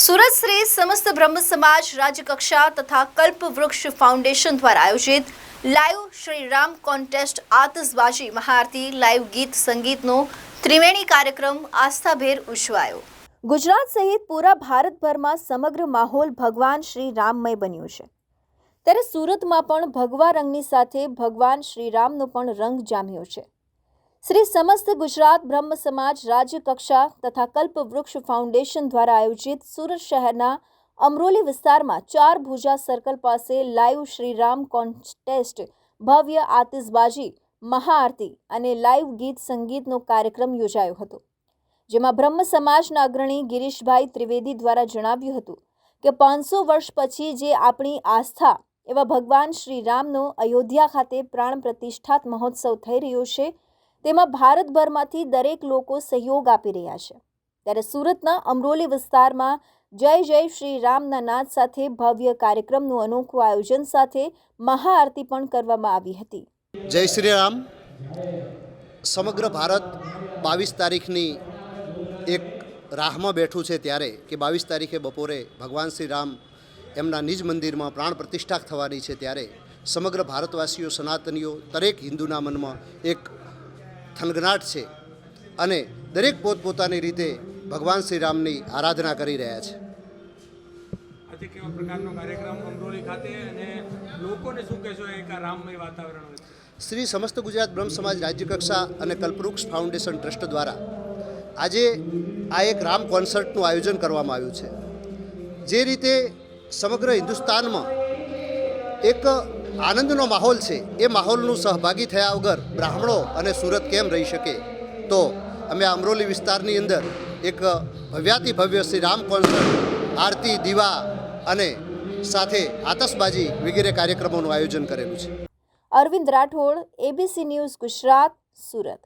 સુરત શ્રી સમસ્ત બ્રહ્મ સમાજ રાજ્ય કક્ષા તથા કલ્પ વૃક્ષ ફાઉન્ડેશન દ્વારા આયોજિત લાઈવ શ્રી રામ કોન્ટેસ્ટ આતશબાજી મહાઆરતી લાઈવ ગીત સંગીતનો ત્રિવેણી કાર્યક્રમ આસ્થાભેર ઉજવાયો। ગુજરાત સહિત પૂરા ભારતભરમાં સમગ્ર માહોલ ભગવાન શ્રી રામમય બન્યું છે, ત્યારે સુરતમાં પણ ભગવા રંગની સાથે ભગવાન શ્રી રામનો પણ રંગ જામ્યો છે। શ્રી સમસ્ત ગુજરાત બ્રહ્મ સમાજ રાજ્ય કક્ષા તથા કલ્પ વૃક્ષ ફાઉન્ડેશન દ્વારા આયોજિત સુરત શહેરના અમરોલી વિસ્તારમાં 4 ભુજા સર્કલ પાસે લાઈવ શ્રી રામ કોન્ટેસ્ટ ભવ્ય આતિશબાજી મહાઆરતી અને લાઈવ ગીત સંગીતનો કાર્યક્રમ યોજાયો હતો, જેમાં બ્રહ્મ સમાજના અગ્રણી ગિરીશભાઈ ત્રિવેદી દ્વારા જણાવ્યું હતું કે 500 વર્ષ પછી જે આપણી આસ્થા એવા ભગવાન શ્રી રામનો અયોધ્યા ખાતે પ્રાણ પ્રતિષ્ઠાત મહોત્સવ થઈ રહ્યો છે, તેમાં ભારતભરમાંથી દરેક લોકો સહયોગ આપી રહ્યા છે। ત્યારે સુરતના અમરોલી વિસ્તારમાં જય જય શ્રી રામના નાદ સાથે ભવ્ય કાર્યક્રમનું અનોખું આયોજન સાથે મહાઆરતી પણ કરવામાં આવી હતી। જય શ્રી રામ। સમગ્ર ભારત 22 તારીખની એક રાહમાં બેઠું છે ત્યારે કે 22 તારીખે બપોરે ભગવાન શ્રી રામ એમના નિજ મંદિરમાં પ્રાણ પ્રતિષ્ઠા થવાની છે, ત્યારે સમગ્ર ભારતવાસીઓ સનાતનીઓ દરેક હિન્દુના મનમાં એક થનગનાટ છે અને દરેક પોતપોતાની રીતે ભગવાન શ્રી રામની આરાધના કરી રહ્યા છે। આજે કેવા પ્રકારનો કાર્યક્રમ અમરોલી ખાતે અને લોકોને શું કહેશો એક રામમય વાતાવરણ? શ્રી સમસ્ત ગુજરાત બ્રહ્મ સમાજ રાજ્ય કક્ષા અને કલ્પવૃક્ષ ફાઉન્ડેશન ટ્રસ્ટ દ્વારા આજે આ એક રામ કોન્સર્ટનું આયોજન કરવામાં આવ્યું છે। જે રીતે સમગ્ર હિન્દુસ્તાનમાં એક આનંદનો માહોલ છે, એ માહોલનું સહભાગી થયા વગર બ્રાહ્મણો અને સુરત કેમ રહી શકે? તો અમે અમરોલી વિસ્તારની અંદર એક ભવ્યાતિ ભવ્ય શ્રી રામ કોન્સર્ટ, આરતી, દીવા અને સાથે આતશબાજી વગેરે કાર્યક્રમોનું આયોજન કરેલું છે। Arvind Rathod, ABC news Gujarat, Surat.